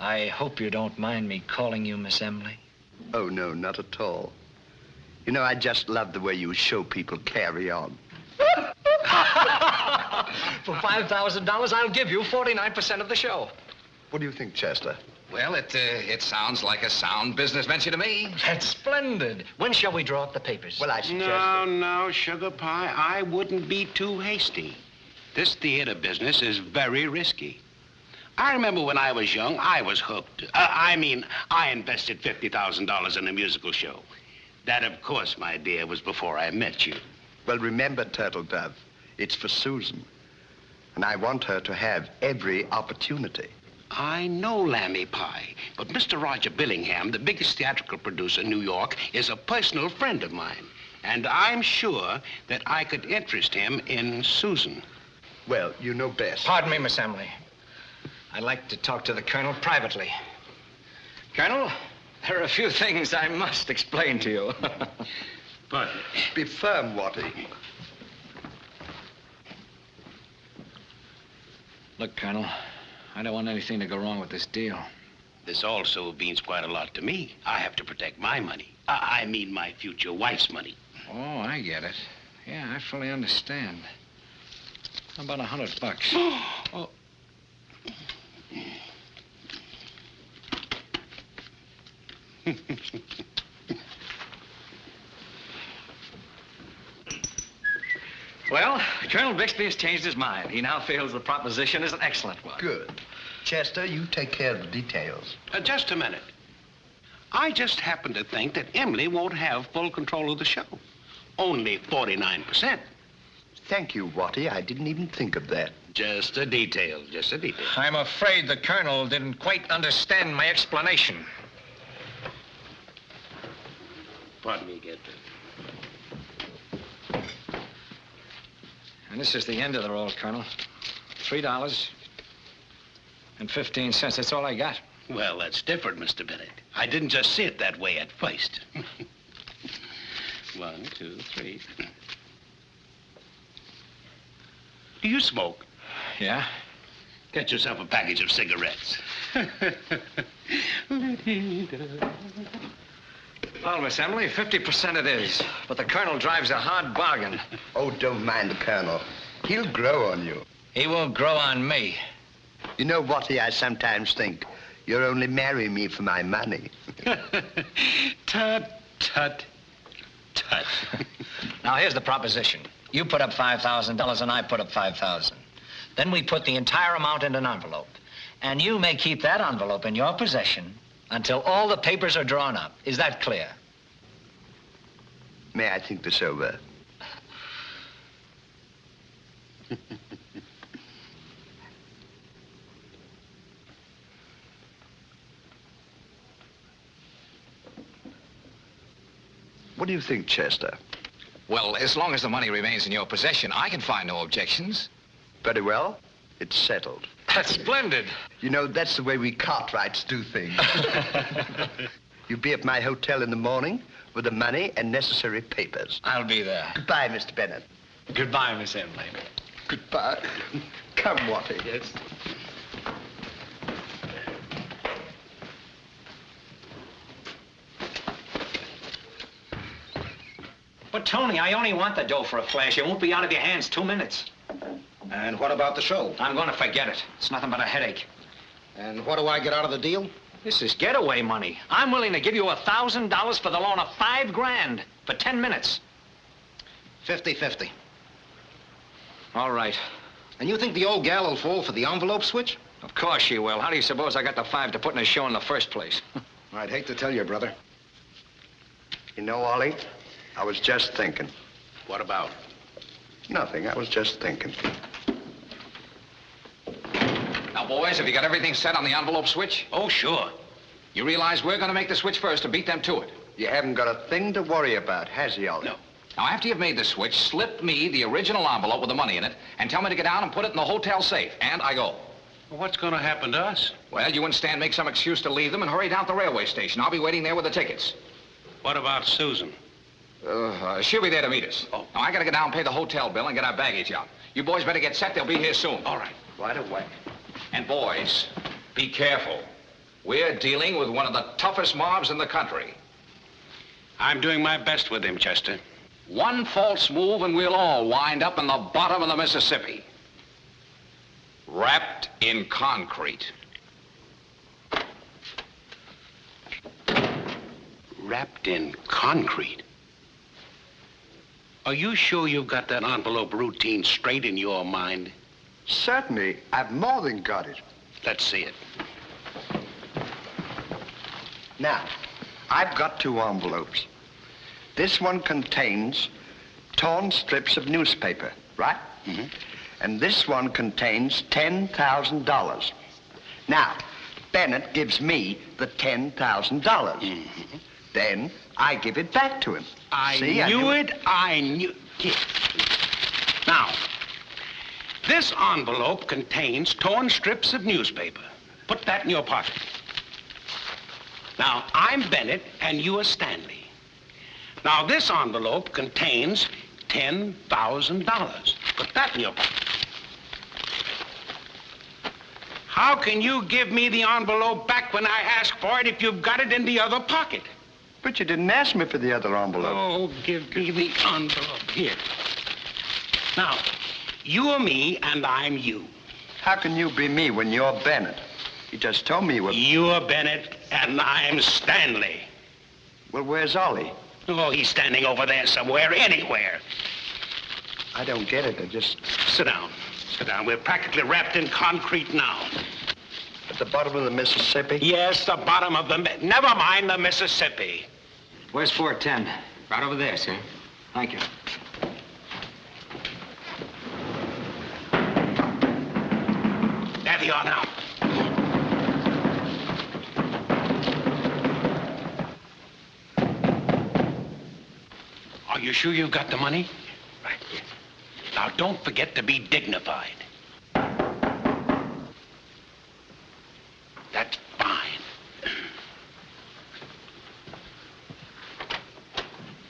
I hope you don't mind me calling you Miss Emily. Oh, no, not at all. You know, I just love the way you show people carry on. For $5,000, I'll give you 49% of the show. What do you think, Chester? Well, it sounds like a sound business venture to me. That's splendid. When shall we draw up the papers? Well, I suggest... No, Sugar Pie, I wouldn't be too hasty. This theater business is very risky. I remember when I was young, I was hooked. I invested $50,000 in a musical show. That, of course, my dear, was before I met you. Well, remember, Turtle Dove, it's for Susan. And I want her to have every opportunity. I know, Lammy Pie, but Mr. Roger Billingham, the biggest theatrical producer in New York, is a personal friend of mine. And I'm sure that I could interest him in Susan. Well, you know best. Pardon me, Miss Emily. I'd like to talk to the Colonel privately. Colonel, there are a few things I must explain to you. But... Be firm, Watty. Look, Colonel, I don't want anything to go wrong with this deal. This also means quite a lot to me. I have to protect my money. I mean my future wife's money. Oh, I get it. Yeah, I fully understand. How about $100? Oh. Well, Colonel Bixby has changed his mind. He now feels the proposition is an excellent one. Good. Chester, you take care of the details. Just a minute. I just happen to think that Emily won't have full control of the show. Only 49%. Thank you, Watty. I didn't even think of that. Just a detail, just a detail. I'm afraid the Colonel didn't quite understand my explanation. Pardon me, get that. And this is the end of the roll, Colonel. $3.15. That's all I got. Well, that's different, Mr. Bennett. I didn't just see it that way at first. 1, 2, 3. Do you smoke? Yeah? Get yourself a package of cigarettes. Well, Miss Emily, 50% it is. But the Colonel drives a hard bargain. Oh, don't mind the Colonel. He'll grow on you. He won't grow on me. You know, Watty, I sometimes think you're only marrying me for my money. Tut, tut, tut. Now, here's the proposition. You put up $5,000 and I put up $5,000. Then we put the entire amount in an envelope. And you may keep that envelope in your possession until all the papers are drawn up. Is that clear? May I think this over? What do you think, Chester? Well, as long as the money remains in your possession, I can find no objections. Very well. It's settled. That's splendid. You know, that's the way we Cartwrights do things. You'll be at my hotel in the morning with the money and necessary papers. I'll be there. Goodbye, Mr. Bennett. Goodbye, Miss Emily. Goodbye. Come, Watty. Yes. But, Tony, I only want the dough for a flash. It won't be out of your hands 2 minutes. And what about the show? I'm going to forget it. It's nothing but a headache. And what do I get out of the deal? This is getaway money. I'm willing to give you $1,000 for the loan of $5 grand for 10 minutes. 50-50. All right. And you think the old gal will fall for the envelope switch? Of course she will. How do you suppose I got the 5 to put in a show in the first place? I'd hate to tell you, brother. You know, Ollie, I was just thinking. What about? Nothing. I was just thinking. Now, boys, have you got everything set on the envelope switch? Oh, sure. You realize we're going to make the switch first to beat them to it. You haven't got a thing to worry about, has he, Ollie? No. Now, after you've made the switch, slip me the original envelope with the money in it and tell me to get down and put it in the hotel safe. And I go. Well, what's going to happen to us? Well, you and Stan make some excuse to leave them and hurry down to the railway station. I'll be waiting there with the tickets. What about Susan? She'll be there to meet us. Oh. Now, I gotta get down and pay the hotel bill and get our baggage out. You boys better get set. They'll be here soon. All right. Right away. And boys, be careful. We're dealing with one of the toughest mobs in the country. I'm doing my best with him, Chester. One false move and we'll all wind up in the bottom of the Mississippi. Wrapped in concrete. Wrapped in concrete? Are you sure you've got that envelope routine straight in your mind? Certainly. I've more than got it. Let's see it. Now, I've got 2 envelopes. This one contains torn strips of newspaper, right? Mm-hmm. And this one contains $10,000. Now, Bennett gives me the $10,000. Mm-hmm. Then I give it back to him. I knew it. Here. Now, this envelope contains torn strips of newspaper. Put that in your pocket. Now, I'm Bennett, and you are Stanley. Now, this envelope contains $10,000. Put that in your pocket. How can you give me the envelope back when I ask for it if you've got it in the other pocket? But you didn't ask me for the other envelope. Oh, give me the envelope. Here. Now, you are me, and I'm you. How can you be me when you're Bennett? You just told me you were... You're Bennett, and I'm Stanley. Well, where's Ollie? Oh, he's standing over there somewhere, anywhere. I don't get it. I just... Sit down. Sit down. We're practically wrapped in concrete now. At the bottom of the Mississippi? Yes, the bottom of the... Never mind the Mississippi. Where's 410? Right over there, sir. Thank you. There they are now. Are you sure you've got the money? Right here. Now, don't forget to be dignified. That's fine.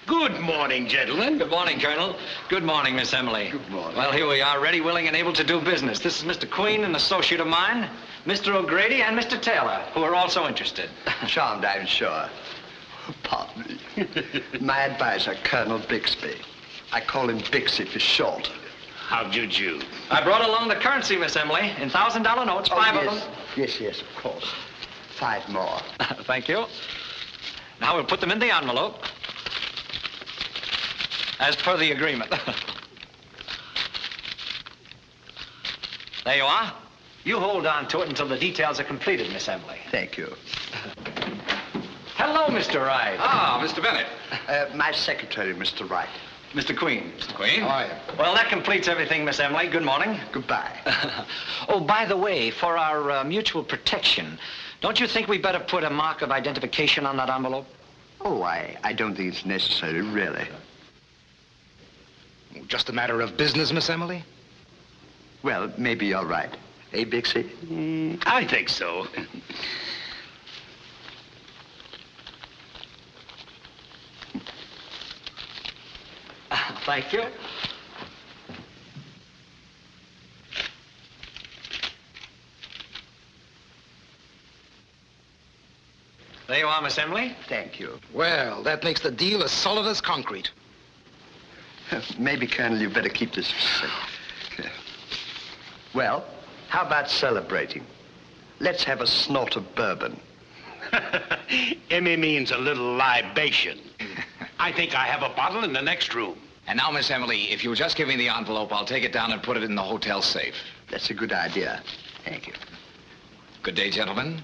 Good morning, gentlemen. Good morning, Colonel. Good morning, Miss Emily. Good morning. Well, here we are, ready, willing, and able to do business. This is Mr. Queen, an associate of mine, Mr. O'Grady, and Mr. Taylor, who are also interested. Charmed, I'm sure. Pardon me. My advisor, Colonel Bixby. I call him Bixie for short. How'd you do? I brought along the currency, Miss Emily, in $1,000 notes, 5 of them. Yes, of course. 5 more. Thank you. Now we'll put them in the envelope, as per the agreement. There you are. You hold on to it until the details are completed, Miss Emily. Thank you. Hello, Mr. Wright. Ah, Mr. Bennett. My secretary, Mr. Wright. Mr. Queen. Mr. Queen. How are you? Well, that completes everything, Miss Emily. Good morning. Goodbye. Oh, by the way, for our mutual protection, don't you think we better put a mark of identification on that envelope? Oh, I don't think it's necessary, really. Just a matter of business, Miss Emily? Well, maybe you're right. Eh, Bixie? I think so. Thank you. There you are, Miss Emily. Thank you. Well, that makes the deal as solid as concrete. Maybe, Colonel, you better keep this safe. Well, how about celebrating? Let's have a snort of bourbon. Emmy means a little libation. I think I have a bottle in the next room. And now, Miss Emily, if you'll just give me the envelope, I'll take it down and put it in the hotel safe. That's a good idea. Thank you. Good day, gentlemen.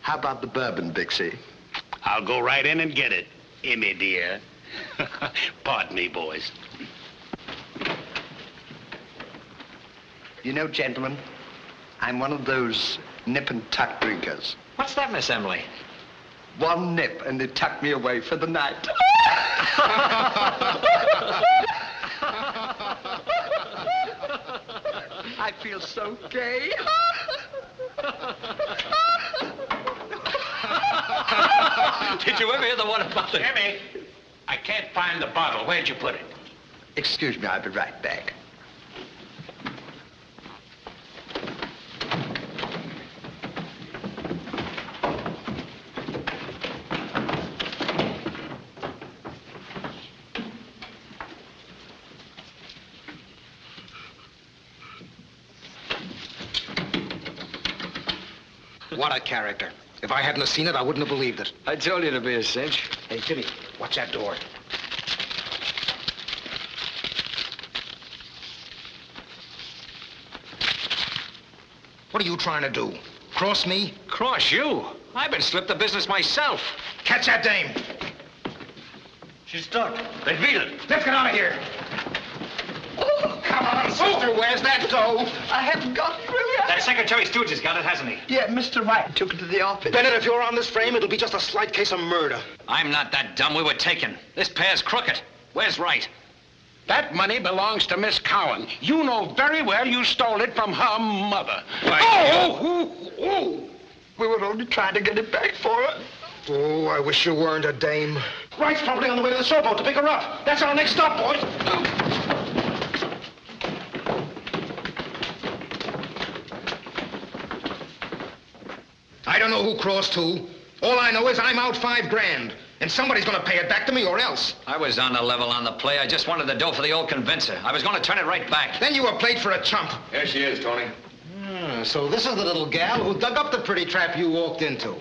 How about the bourbon, Bixie? I'll go right in and get it, Emmy dear. Pardon me, boys. You know, gentlemen, I'm one of those nip and tuck drinkers. What's that, Miss Emily? One nip and they tuck me away for the night. I feel so gay. Did you ever hear the one about the... Emmy, I can't find the bottle. Where'd you put it? Excuse me, I'll be right back. What a character. If I hadn't have seen it, I wouldn't have believed it. I told you to be a cinch. Hey, Jimmy, watch that door. What are you trying to do? Cross me? Cross you? I've been slipped the business myself. Catch that dame. She's stuck. They beat it. Let's get out of here. Come on, sister, where's that dough? I haven't got through yet. That Secretary Stooge has got it, hasn't he? Yeah, Mr. Wright took it to the office. Bennett, if you're on this frame, it'll be just a slight case of murder. I'm not that dumb. We were taken. This pair's crooked. Where's Wright? That money belongs to Miss Cowan. You know very well you stole it from her mother. Oh! We were only trying to get it back for her. Oh, I wish you weren't a dame. Wright's probably on the way to the showboat to pick her up. That's our next stop, boys. I don't know who crossed who. All I know is I'm out $5 grand. And somebody's gonna pay it back to me or else. I was on the level on the play. I just wanted the dough for the old convincer. I was going to turn it right back. Then you were played for a chump. Here she is, Tony. So this is the little gal who dug up the pretty trap you walked into.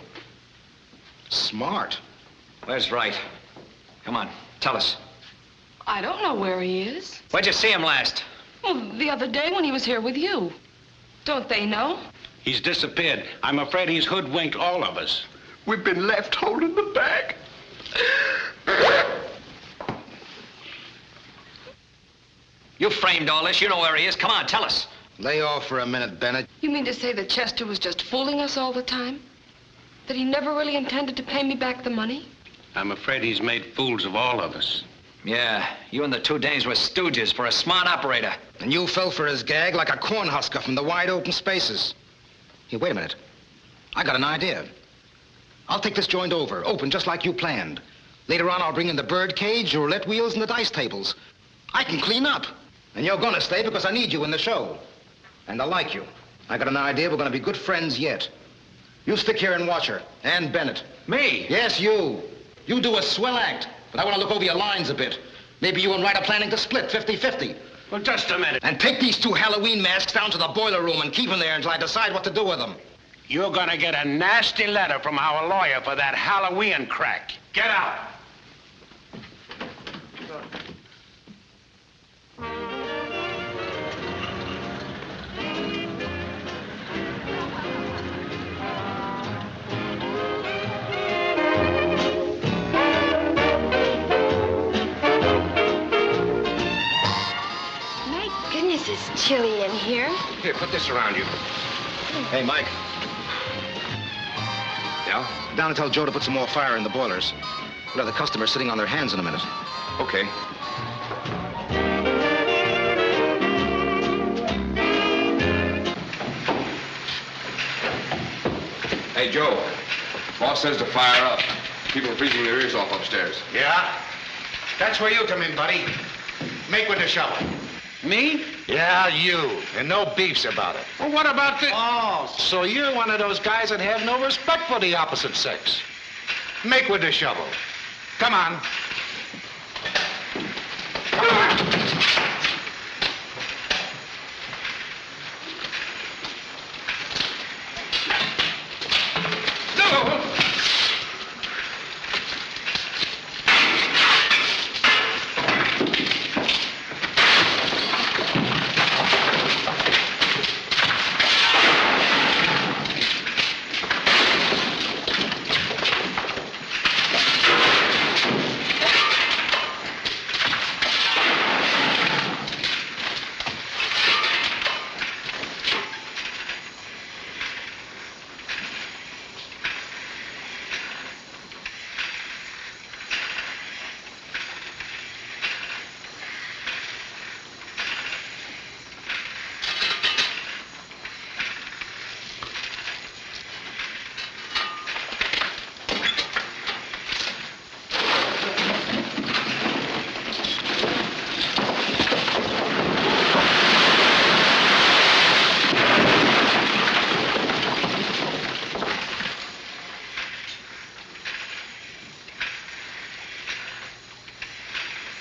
Smart. Where's Wright? Come on, tell us. I don't know where he is. Where'd you see him last? Well, the other day when he was here with you. Don't they know? He's disappeared. I'm afraid he's hoodwinked all of us. We've been left holding the bag. You framed all this. You know where he is. Come on, tell us. Lay off for a minute, Bennett. You mean to say that Chester was just fooling us all the time? That he never really intended to pay me back the money? I'm afraid he's made fools of all of us. Yeah, you and the two dames were stooges for a smart operator. And you fell for his gag like a cornhusker from the wide open spaces. Here, wait a minute. I got an idea. I'll take this joint over, open just like you planned. Later on, I'll bring in the bird cage, the roulette wheels, and the dice tables. I can clean up. And you're gonna stay because I need you in the show. And I like you. I got an idea we're gonna be good friends yet. You stick here and watch her. And Bennett. Me? Yes, you. You do a swell act. But I want to look over your lines a bit. Maybe you and Wright are planning to split 50-50. Well, just a minute. And take these two Halloween masks down to the boiler room and keep them there until I decide what to do with them. You're gonna get a nasty letter from our lawyer for that Halloween crack. Get out. Here, put this around you. Hey, Mike. Yeah? Down and tell Joe to put some more fire in the boilers. We'll have the customers sitting on their hands in a minute. Okay. Hey, Joe. Boss says to fire up. People are freezing their ears off upstairs. Yeah? That's where you come in, buddy. Make with the shovel. Me? Yeah, you. And no beefs about it. Well, what about the... Oh, so you're one of those guys that have no respect for the opposite sex. Make with the shovel. Come on. Come on.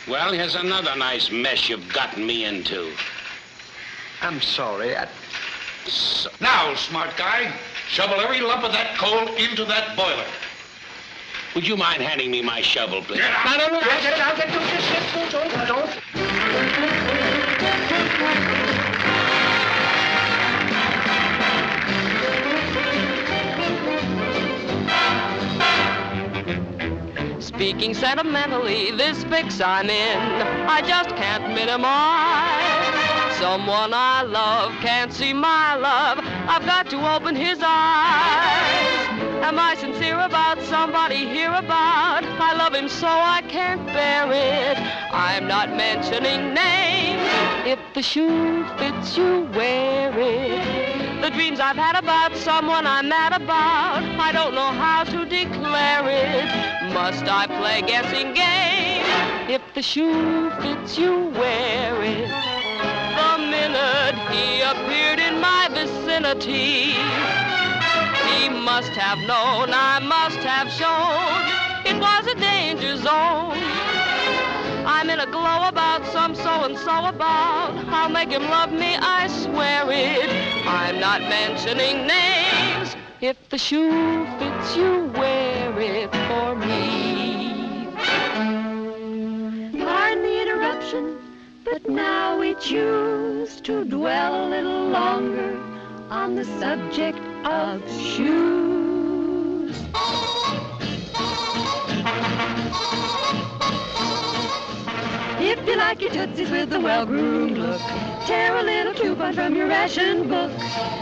Well, here's another nice mess you've gotten me into. I'm sorry. Now, smart guy, shovel every lump of that coal into that boiler. Would you mind handing me my shovel, please? Get out. No, I'll get it. Don't. Speaking sentimentally, this fix I'm in, I just can't minimize. Someone I love can't see my love, I've got to open his eyes. Am I sincere about somebody hereabout? I love him so I can't bear it. I'm not mentioning names. If the shoe fits you, wear it. The dreams I've had about someone I'm mad about, I don't know how to declare it. Must I play guessing game? If the shoe fits you, wear it. The minute he appeared in my vicinity, he must have known, I must have shown, it was a danger zone. I'm in a glow about some so-and-so about, I'll make him love me, I swear it. I'm not mentioning names. If the shoe fits you, wear it for me. Pardon the interruption, but now we choose to dwell a little longer on the subject of shoes. If you like your tootsies with a well-groomed look, tear a little coupon from your ration book.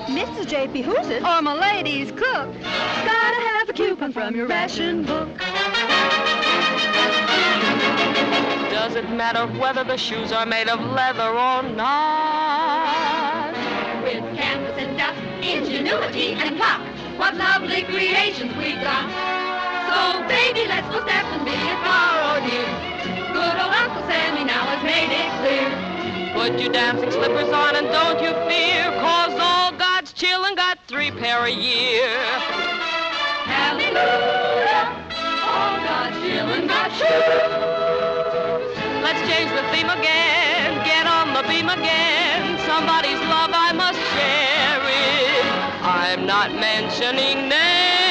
Mrs. J.P. Who's it? Or my lady's cook. Gotta have a coupon from your ration book. Does it matter whether the shoes are made of leather or not? With canvas and dust, ingenuity and pluck, what lovely creations we've got. So, baby, let's go step and be it far or near. Good old Uncle Sammy now has made it clear. Put your dancing slippers on and don't you fear, 'cause all God's children got 3 pair a year. Hallelujah, all God's children got shoes. Let's change the theme again, get on the beam again. Somebody's love, I must share it. I'm not mentioning names.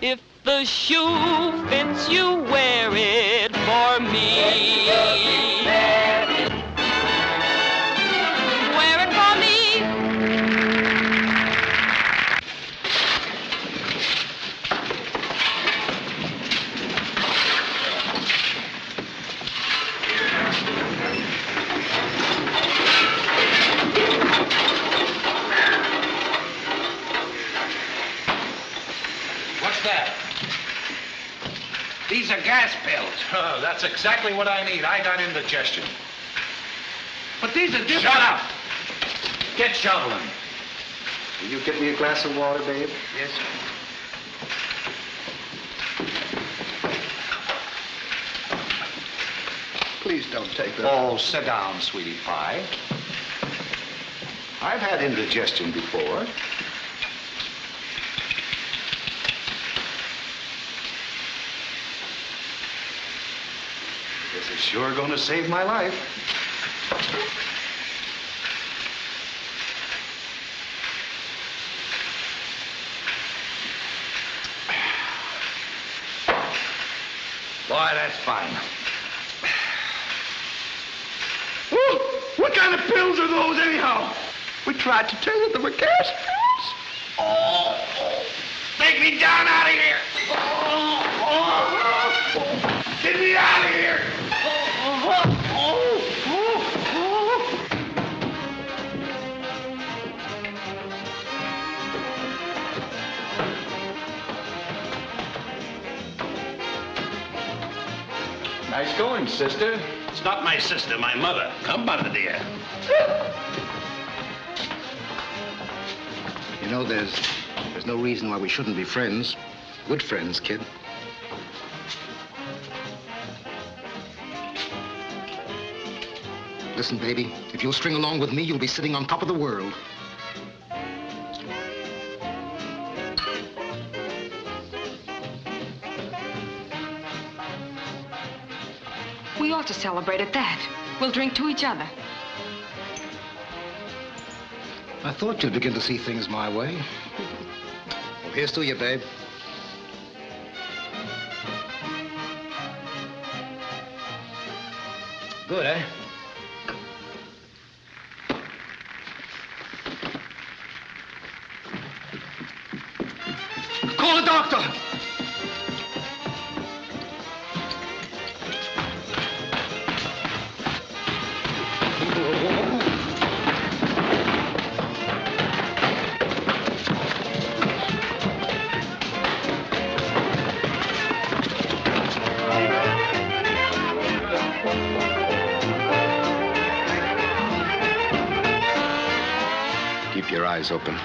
If the shoe fits you, wear it for me. Wear it for me. What's that? These are gas pills. Oh, that's exactly what I need. I got indigestion. But these are different. Shut up! Get shoveling. Will you get me a glass of water, babe? Yes, sir. Please don't take that. Oh, sit down, sweetie pie. I've had indigestion before. This is sure going to save my life. Boy, that's fine. Ooh, what kind of pills are those, anyhow? We tried to tell you they were gas pills. Oh, take me down out of here. Get me out of here. Nice going, sister. It's not my sister, my mother. Come on, dear. You know, there's no reason why we shouldn't be friends. Good friends, kid. Listen, baby, if you'll string along with me, you'll be sitting on top of the world. We ought to celebrate at that. We'll drink to each other. I thought you'd begin to see things my way. Well, here's to you, babe. Good, eh? Call the doctor. Keep your eyes open.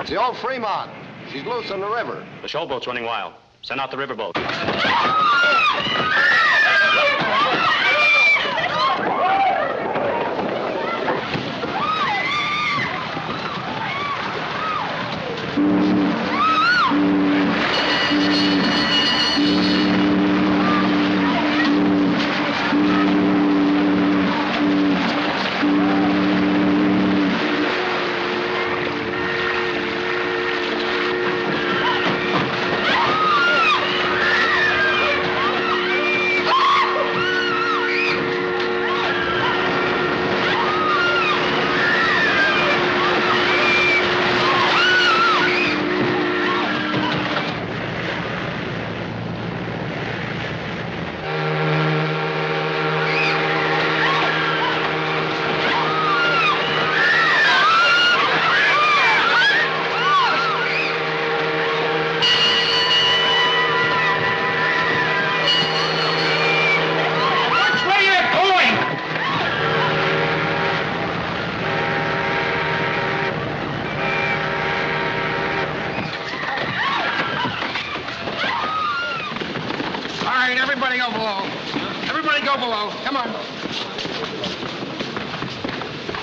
It's the old Fremont. She's loose on the river. The showboat's running wild. Send out the riverboat. Everybody go below. Everybody go below. Come on.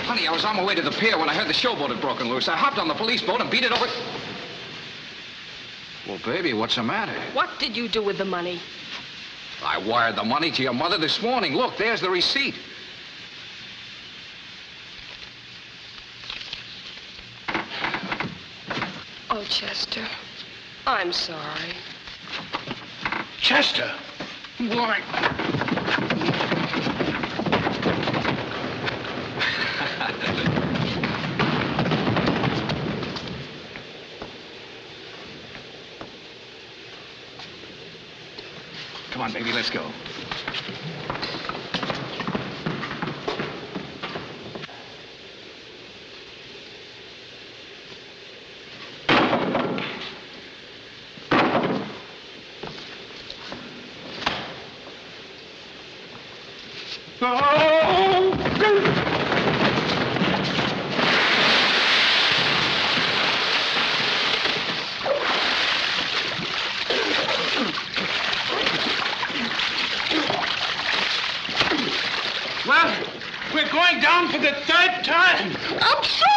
Honey, I was on my way to the pier when I heard the showboat had broken loose. I hopped on the police boat and beat it over. Well, baby, what's the matter? What did you do with the money? I wired the money to your mother this morning. Look, there's the receipt. Oh, Chester, I'm sorry. Chester! Why? Come on, baby, let's go. Well, we're going down for the third time. I'm sorry.